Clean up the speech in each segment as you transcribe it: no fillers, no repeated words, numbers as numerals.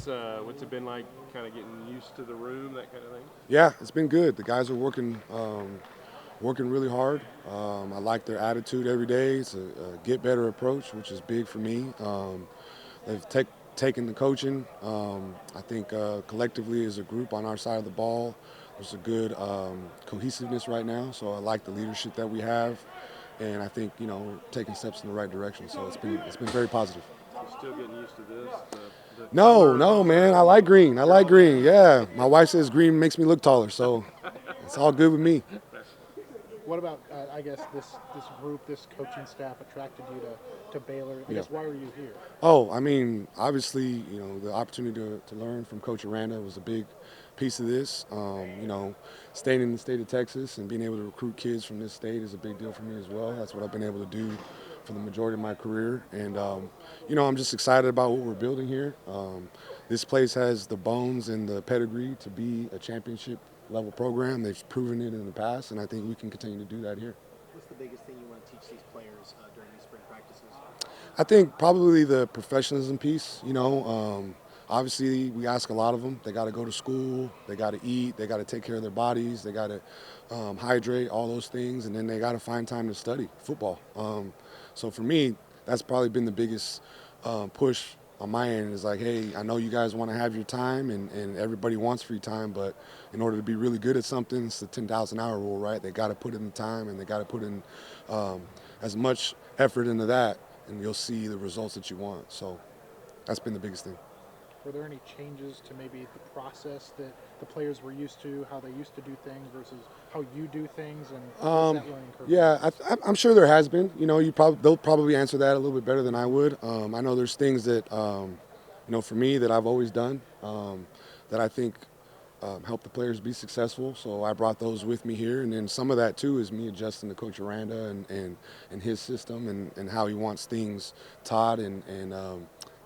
What's it been like, kind of getting used to the room, that kind of thing? Yeah, it's been good. The guys are working really hard. I like their attitude every day. It's a get better approach, which is big for me. They've taken the coaching. I think collectively as a group on our side of the ball, there's a good cohesiveness right now. So I like the leadership that we have, and I think we're taking steps in the right direction. So it's been very positive. You still getting used to this, the No, color no, man. I bar, like green. I you're like all good. green. Yeah, my wife says green makes me look taller, so it's all good with me. What about, I guess, this group, this coaching staff attracted you to Baylor? I Yeah. guess, why are you here? Oh, I mean, obviously, the opportunity to learn from Coach Aranda was a big piece of this. Staying in the state of Texas and being able to recruit kids from this state is a big deal for me as well. That's what I've been able to do for the majority of my career. And, I'm just excited about what we're building here. This place has the bones and the pedigree to be a championship level program. They've proven it in the past, and I think we can continue to do that here. What's the biggest thing you want to teach these players during these spring practices? I think probably the professionalism piece. Obviously we ask a lot of them. They got to go to school. They got to eat. They got to take care of their bodies. They got to hydrate, all those things, and then they got to find time to study football. So for me, that's probably been the biggest push on my end. Is like, hey, I know you guys want to have your time, and everybody wants free time, but in order to be really good at something, it's the 10,000 hour rule, right? They got to put in the time, and they got to put in as much effort into that, and you'll see the results that you want. So that's been the biggest thing. Were there any changes to maybe the process that the players were used to, how they used to do things versus how you do things, and what's that learning curve? Yeah, I'm sure there has been. They'll probably answer that a little bit better than I would. I know there's things that, for me that I've always done that I think help the players be successful. So I brought those with me here, and then some of that too is me adjusting to Coach Aranda and his system and how he wants things taught and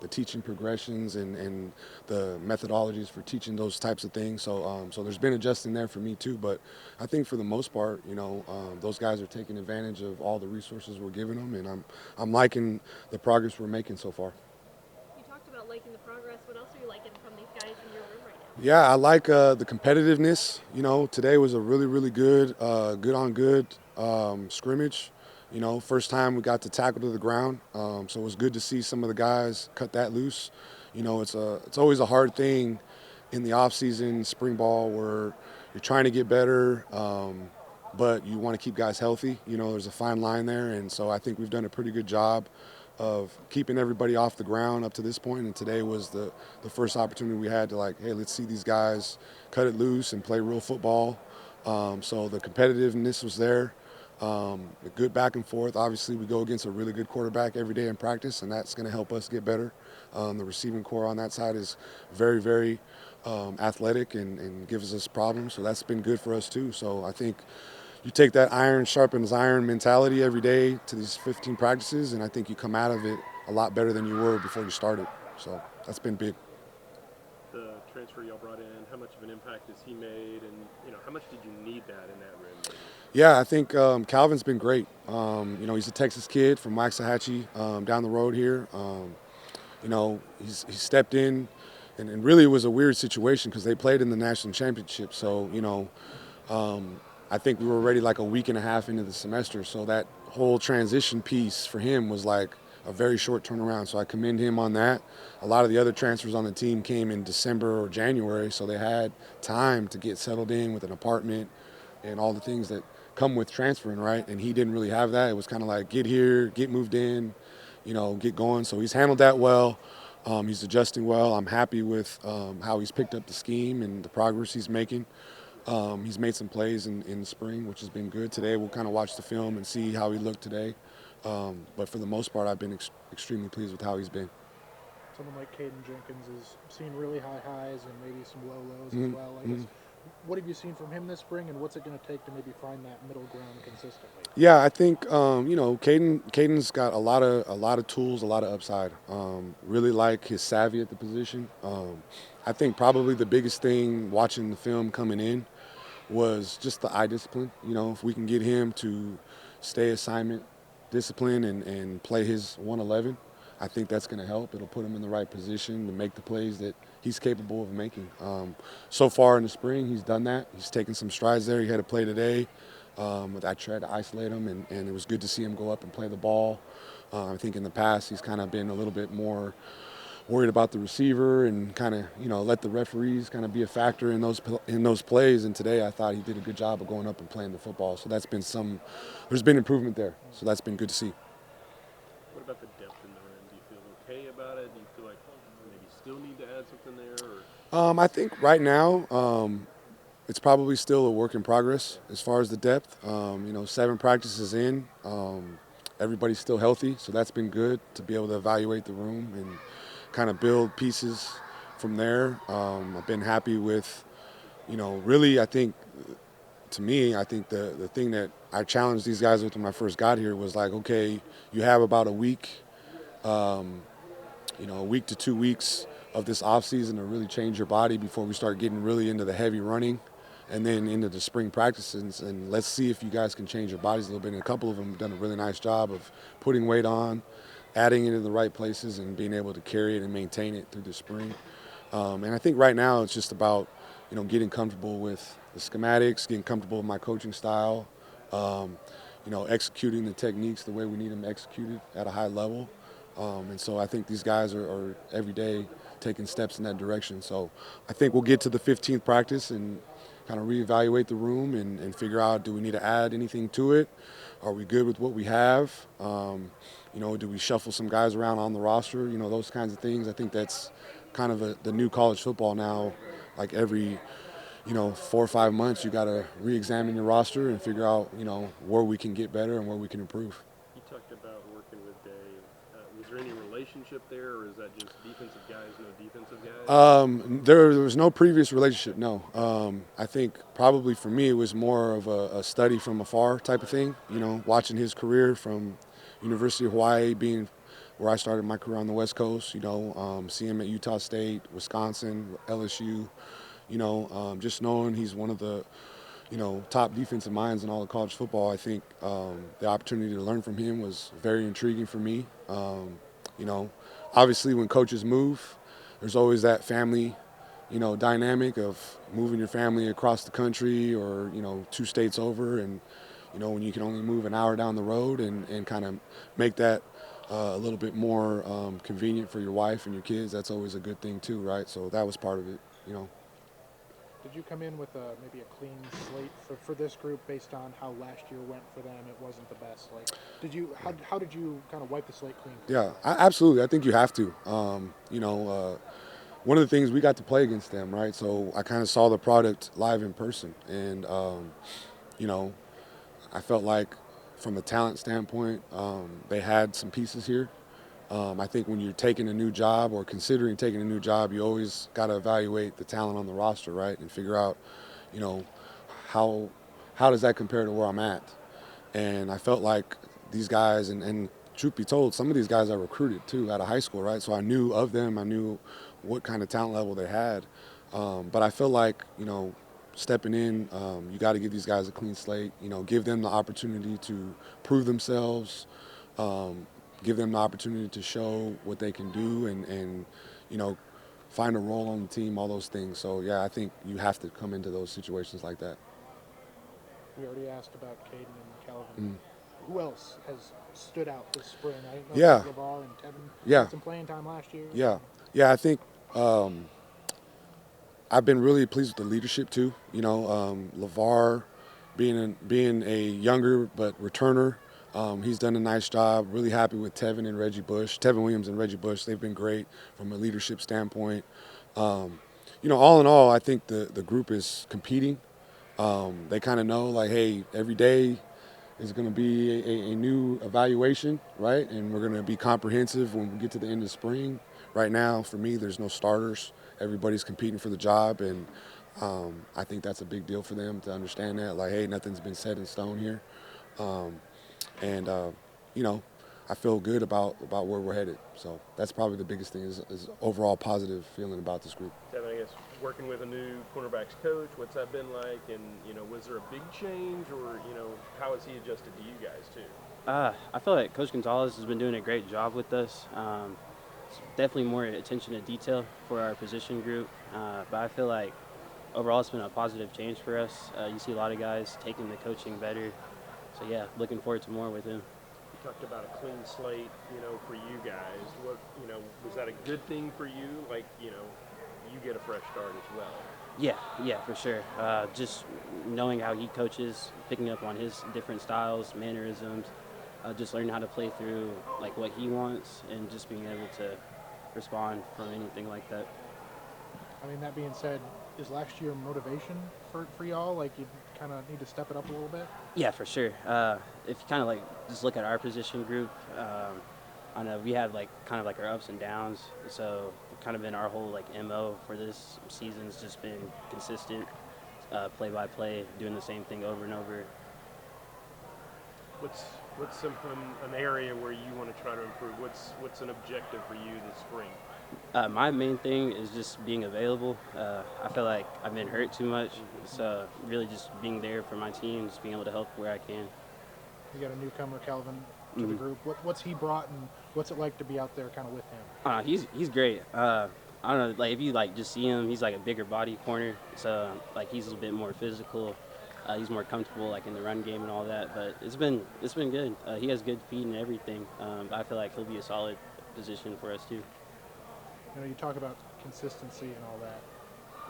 the teaching progressions and the methodologies for teaching those types of things. So there's been adjusting there for me too. But I think for the most part, those guys are taking advantage of all the resources we're giving them, and I'm liking the progress we're making so far. You talked about liking the progress. What else are you liking from these guys in your room right now? Yeah, I like the competitiveness. Today was a really, really good, good on good scrimmage. First time we got to tackle to the ground, so it was good to see some of the guys cut that loose. It's always a hard thing in the off season, spring ball, where you're trying to get better, but you want to keep guys healthy. There's a fine line there, and so I think we've done a pretty good job of keeping everybody off the ground up to this point. And today was the first opportunity we had to, like, hey, let's see these guys cut it loose and play real football. So the competitiveness was there. A good back and forth. Obviously, we go against a really good quarterback every day in practice, and that's going to help us get better. The receiving core on that side is very, very athletic and gives us problems, so that's been good for us too. So I think you take that iron sharpens iron mentality every day to these 15 practices, and I think you come out of it a lot better than you were before you started. So that's been big. The transfer y'all brought in, how much of an impact has he made, and how much did you need that in that room? Yeah, I think Calvin's been great. He's a Texas kid from Waxahachie down the road here. He stepped in, and really it was a weird situation because they played in the national championship. So, I think we were already like a week and a half into the semester. So that whole transition piece for him was like a very short turnaround. So I commend him on that. A lot of the other transfers on the team came in December or January, so they had time to get settled in with an apartment and all the things that come with transferring, right? And he didn't really have that. It was kind of like get here, get moved in, get going. So he's handled that well. He's adjusting well. I'm happy with how he's picked up the scheme and the progress he's making. He's made some plays in the spring, which has been good. Today we'll kind of watch the film and see how he looked today. But for the most part, I've been extremely pleased with how he's been. Someone like Caden Jenkins has seen really high highs and maybe some low lows Mm-hmm. as well. I guess, what have you seen from him this spring, and what's it going to take to maybe find that middle ground consistently? Yeah, I think Caden's got a lot of tools, a lot of upside. Really like his savvy at the position. I think probably the biggest thing watching the film coming in was just the eye discipline. If we can get him to stay assignment discipline and play his 111, I think that's going to help. It'll put him in the right position to make the plays that he's capable of making. So far in the spring, he's done that. He's taken some strides there. He had a play today. I tried to isolate him, and it was good to see him go up and play the ball. I think in the past he's kind of been a little bit more worried about the receiver and kind of, let the referees kind of be a factor in those plays. And today I thought he did a good job of going up and playing the football. So there's been improvement there. So that's been good to see. What about the depth in the room? Do you feel okay about it? Do you feel like maybe still need to add something there? Or? I think right now it's probably still a work in progress as far as the depth. 7 practices in, everybody's still healthy, so that's been good to be able to evaluate the room and kind of build pieces from there. I've been happy with, really I think, to me, I think the thing that I challenged these guys with when I first got here was like, okay, you have about a week, a week to 2 weeks of this off season to really change your body before we start getting really into the heavy running and then into the spring practices. And let's see if you guys can change your bodies a little bit. And a couple of them have done a really nice job of putting weight on, adding it in the right places, and being able to carry it and maintain it through the spring. And I think right now it's just about, getting comfortable with the schematics, getting comfortable with my coaching style, executing the techniques the way we need them executed at a high level. And so I think these guys are every day taking steps in that direction. So I think we'll get to the 15th practice and kind of reevaluate the room and figure out, do we need to add anything to it? Are we good with what we have? Do we shuffle some guys around on the roster? Those kinds of things. I think that's kind of the new college football now. Like every, 4 or 5 months, you got to re-examine your roster and figure out, where we can get better and where we can improve. You talked about working with Dave. Was there any relationship there, or is that just defensive guys, no defensive guys? There was no previous relationship, no. I think probably for me it was more of a study from afar type of thing, watching his career from University of Hawaii, being where I started my career on the West Coast, see him at Utah State, Wisconsin, LSU, just knowing he's one of the, top defensive minds in all of college football. I think the opportunity to learn from him was very intriguing for me. Obviously when coaches move, there's always that family, dynamic of moving your family across the country or, 2 states over. And, when you can only move an hour down the road and kind of make that a little bit more convenient for your wife and your kids, that's always a good thing too, right? So that was part of it, Did you come in with maybe a clean slate for this group based on how last year went for them? It wasn't the best. Like, how did you kind of wipe the slate clean? Yeah, absolutely. I think you have to. One of the things, we got to play against them, right? So I kind of saw the product live in person, and I felt like from a talent standpoint, they had some pieces here. I think when you're taking a new job or considering taking a new job, you always got to evaluate the talent on the roster, right, and figure out, how does that compare to where I'm at? And I felt like these guys, and truth be told, some of these guys I recruited too out of high school, right? So I knew of them, I knew what kind of talent level they had. But I feel like, stepping in, you got to give these guys a clean slate, give them the opportunity to prove themselves, give them the opportunity to show what they can do and find a role on the team, all those things. So, yeah, I think you have to come into those situations like that. We already asked about Caden and Calvin. Who else has stood out this spring? I didn't know Yeah. LeVar and Tevin Yeah. had some playing time last year. Yeah, I think I've been really pleased with the leadership too. LeVar being a younger but returner, he's done a nice job. Really happy with Tevin Williams and Reggie Bush. They've been great from a leadership standpoint. All in all, I think the group is competing. They kind of know, like, hey, every day is going to be a new evaluation, right? And we're going to be comprehensive when we get to the end of spring. Right now, for me, there's no starters. Everybody's competing for the job, and I think that's a big deal for them to understand that. Like, hey, nothing's been set in stone here. I feel good about where we're headed. So that's probably the biggest thing is overall positive feeling about this group. Tevin, I guess working with a new cornerbacks coach, what's that been like? And, was there a big change, or, how has he adjusted to you guys too? I feel like Coach Gonzales has been doing a great job with us. Definitely more attention to detail for our position group, but I feel like overall it's been a positive change for us. You see a lot of guys taking the coaching better. So yeah, looking forward to more with him. You talked about a clean slate, for you guys. Was that a good thing for you? Like, you get a fresh start as well. Yeah, for sure. Just knowing how he coaches, picking up on his different styles, mannerisms, just learning how to play through like what he wants, and just being able to respond from anything like that. I mean, that being said, is last year motivation for y'all? Like, you kind of need to step it up a little bit? Yeah, for sure. If you kind of like just look at our position group, I know we had like kind of like our ups and downs. So kind of been our whole like MO for this season's just been consistent, play by play, doing the same thing over and over. What's an area where you want to try to improve? What's an objective for you this spring? My main thing is just being available. I feel like I've been hurt too much, so really just being there for my team, just being able to help where I can. You got a newcomer, Calvin, to the group. What's he brought, and what's it like to be out there kind of with him? He's great. I don't know, like if you like just see him, he's like a bigger body corner, so like he's a bit more physical. He's more comfortable like in the run game and all that. But it's been good. He has good feet and everything. I feel like he'll be a solid position for us too. You talk about consistency and all that.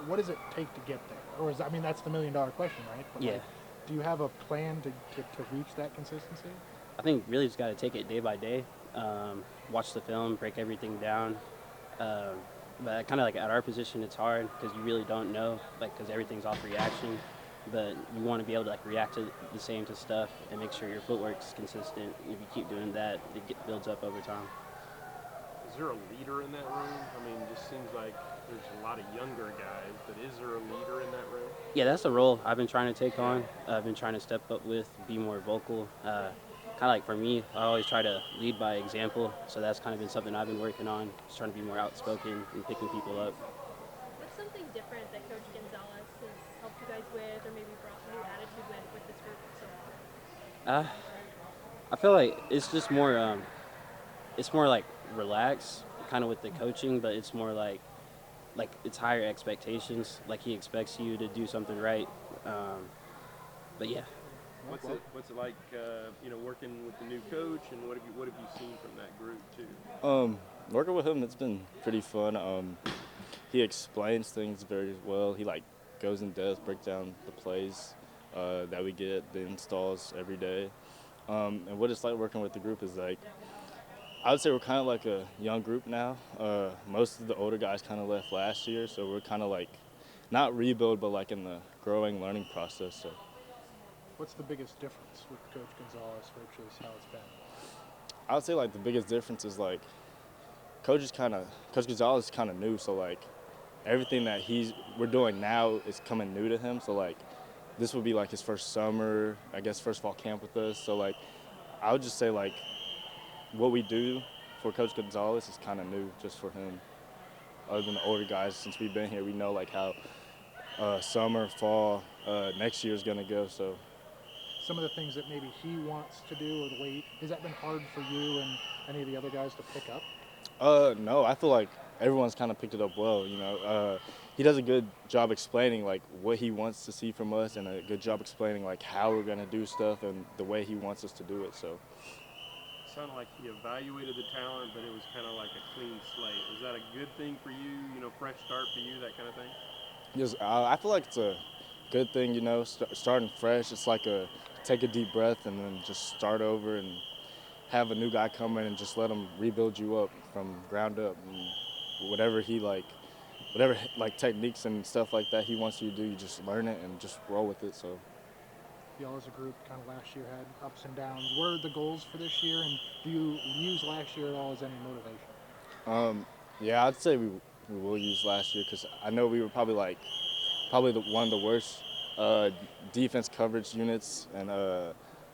What does it take to get there? Or I mean, that's the $1 million question, right? But Yeah. like, do you have a plan to reach that consistency? I think really just got to take it day by day. Watch the film, break everything down. But kind of like at our position, it's hard because you really don't know, like because everything's off reaction. But you want to be able to like react to the same to stuff and make sure your footwork's consistent. If you keep doing that, builds up over time. Is there a leader in that room? I mean, it just seems like there's a lot of younger guys, but is there a leader in that room? Yeah, that's the role I've been trying to take on. I've been trying to step up with, be more vocal. Kind of like for me, I always try to lead by example. So that's kind of been something I've been working on, just trying to be more outspoken and picking people up. What's something different that Coach Gonzales has helped you guys with, or maybe brought a new attitude with this group so far? I feel like it's just more, it's more like relaxed, kind of with the coaching, but it's more like it's higher expectations. Like he expects you to do something right. But yeah. What's it like, working with the new coach, and what have you seen from that group too? Working with him, it's been pretty fun. He explains things very well. He like goes in depth, breaks down the plays that we get, the installs every day. And what it's like working with the group is like, I would say we're kind of like a young group now. Most of the older guys kind of left last year, so we're kind of like not rebuild, but like in the growing, learning process. So. What's the biggest difference with Coach Gonzales versus how it's been? I would say like the biggest difference is like Coach Gonzales is kind of new, so like everything that we're doing now is coming new to him. So like this would be like his first summer, I guess first fall camp with us. So like I would just say like what we do for Coach Gonzales is kind of new just for him. Other than the older guys, since we've been here, we know like how summer, fall, next year is gonna go. So. Some of the things that maybe he wants to do, or the way has that been hard for you and any of the other guys to pick up? No, I feel like everyone's kind of picked it up well. He does a good job explaining like what he wants to see from us, and a good job explaining like how we're gonna do stuff and the way he wants us to do it. So. It sounded like he evaluated the talent, but it was kind of like a clean slate. Is that a good thing for you? Fresh start for you, that kind of thing? Yes, I feel like it's a good thing. Starting fresh. It's like take a deep breath and then just start over and have a new guy come in and just let him rebuild you up from ground up. And whatever techniques and stuff like that he wants you to do, you just learn it and just roll with it. So. Y'all as a group kind of last year had ups and downs. What are the goals for this year, and do you use last year at all as any motivation? Yeah, I'd say we will use last year because I know we were probably one of the worst defense coverage units in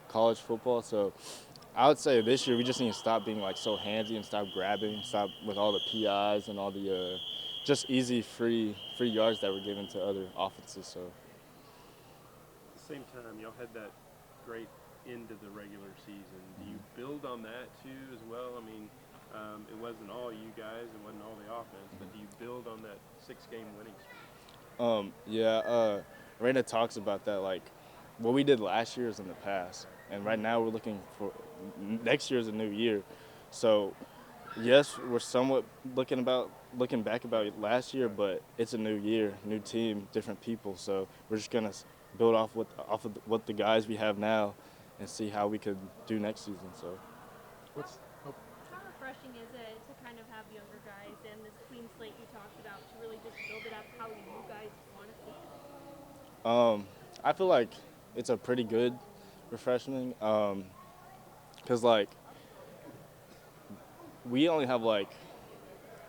college football. So I would say this year we just need to stop being like so handsy and stop grabbing, stop with all the PIs and all the just easy free yards that were given to other offenses. So. At the same time, y'all had that great into the regular season. Do you build on that too as well? I mean, it wasn't all you guys, it wasn't all the offense, but do you build on that 6-game winning streak? Yeah, Raina talks about that, like, what we did last year is in the past, and right now we're looking for next year's a new year. So, yes, we're somewhat looking back about last year, but it's a new year, new team, different people. So we're just gonna build off of what the guys we have now, and see how we could do next season. So. How refreshing is it to kind of have younger guys and this clean slate you talked about to really just build it up how you guys want to see it? I feel like it's a pretty good refreshment, because like we only have like,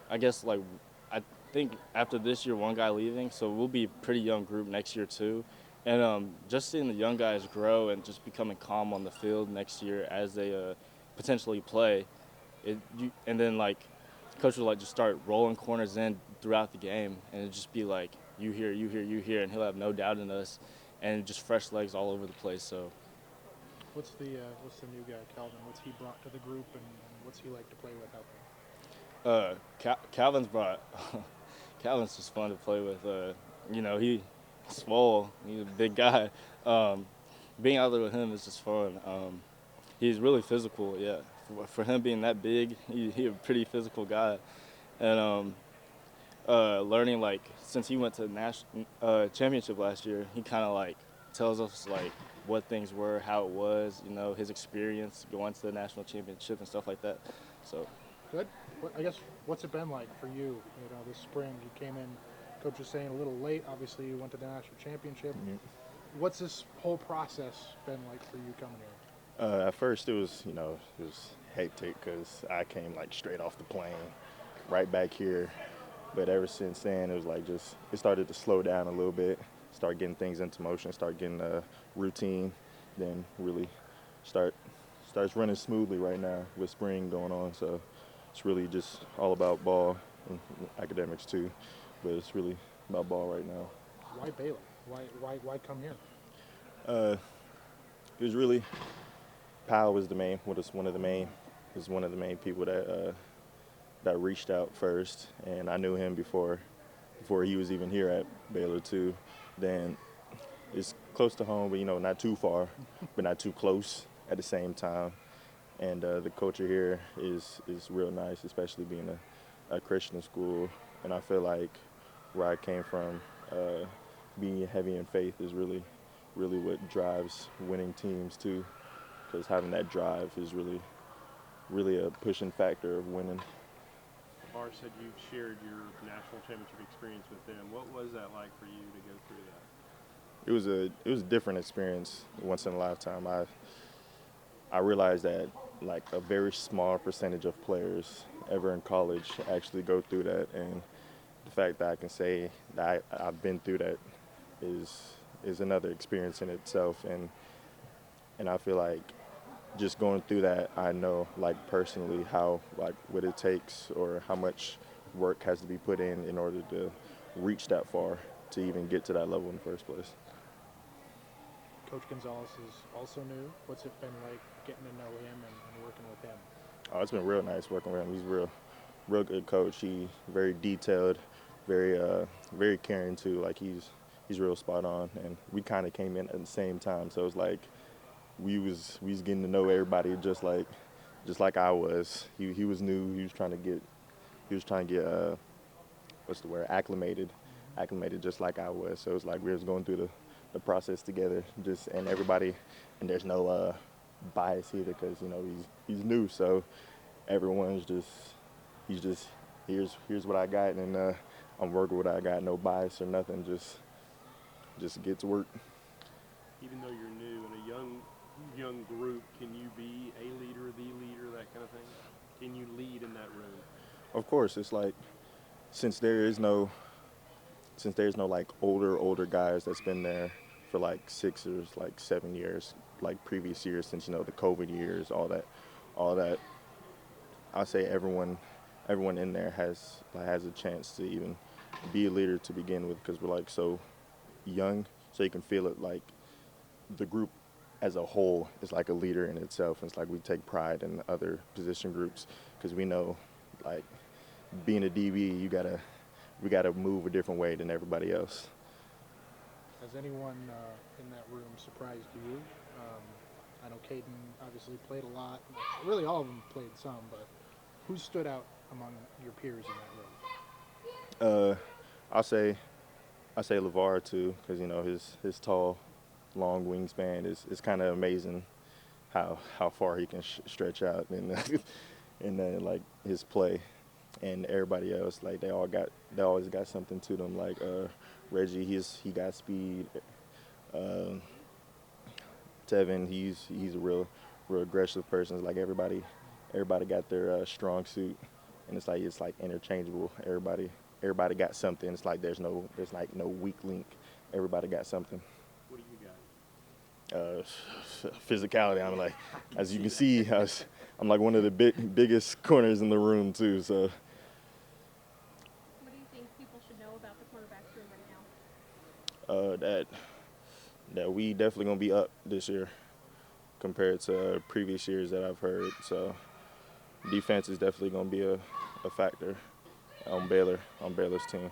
I guess like, I think after this year one guy leaving, so we'll be a pretty young group next year too, and just seeing the young guys grow and just becoming calm on the field next year as they potentially play, and then like coach will like just start rolling corners in throughout the game, and it'd just be like you here, and he'll have no doubt in us, and just fresh legs all over the place. So. What's the new guy, Calvin? What's he brought to the group, and what's he like to play with out there? Calvin's just fun to play with. He's swole. He's a big guy. Being out there with him is just fun. He's really physical. Yeah, for him being that big, he's a pretty physical guy. And learning, like, since he went to the national championship last year, he kind of like tells us like what things were, how it was, his experience going to the national championship and stuff like that. So. Good. I guess what's it been like for you? This spring you came in. Coach was saying a little late. Obviously, you went to the national championship. Mm-hmm. What's this whole process been like for you coming here? At first, it was hectic because I came like straight off the plane, right back here. But ever since then, it was like it started to slow down a little bit. Start getting things into motion. Start getting a routine. Then really starts running smoothly right now with spring going on. So. It's really just all about ball and academics too, but it's really about ball right now. Why Baylor? Why come here? It was really Powell was one of the main people that reached out first, and I knew him before he was even here at Baylor too. Then it's close to home, but not too far, but not too close at the same time. And the culture here is real nice, especially being a Christian school. And I feel like where I came from, being heavy in faith is really what drives winning teams too. Because having that drive is really a pushing factor of winning. LeVar said you've shared your national championship experience with them. What was that like for you to go through that? It was a different experience, once in a lifetime. I realized that like a very small percentage of players ever in college actually go through that, and the fact that I can say that I've been through that is another experience in itself, and I feel like just going through that, I know like personally how like what it takes or how much work has to be put in order to reach that far to even get to that level in the first place. Coach Gonzales is also new. What's it been like getting to know him and working with him? Oh, it's been real nice working with him. He's a real good coach. He very detailed, very caring too. Like he's real spot on. And we kind of came in at the same time, so it was like we was getting to know everybody just like I was. He was new. He was trying to get what's the word, acclimated just like I was. So it was like we was going through the process together, and everybody, and there's no bias either because he's new, so everyone's just here's what I got, and I'm working with what I got, no bias or nothing, just get to work. Even though you're new in a young group, can you be a leader, the leader, that kind of thing? Can you lead in that room? Of course, it's like since there's no like older guys that's been there for like 6 or like 7 years, like previous years since the COVID years, all that. I'll say everyone in there has a chance to even be a leader to begin with because we're like so young, so you can feel it like the group as a whole is like a leader in itself. And it's like we take pride in other position groups because we know, like, being a DB, we gotta move a different way than everybody else. Has anyone in that room surprised you? I know Caden obviously played a lot. Really, all of them played some, but who stood out among your peers in that room? I'll say LeVar too, because you know his tall, long wingspan is kind of amazing. How far he can stretch out and and like his play, and everybody else, like they always got something to them. Like Reggie, he got speed. Tevin, he's a real aggressive person. It's like everybody got their strong suit, and it's like interchangeable. Everybody got something. It's like there's like no weak link. Everybody got something. What do you got? Physicality. I'm like, as you can see, I'm like one of the biggest corners in the room too. So. What do you think people should know about the cornerbacks room right now? That we definitely gonna be up this year compared to previous years that I've heard. So defense is definitely gonna be a factor on Baylor's team.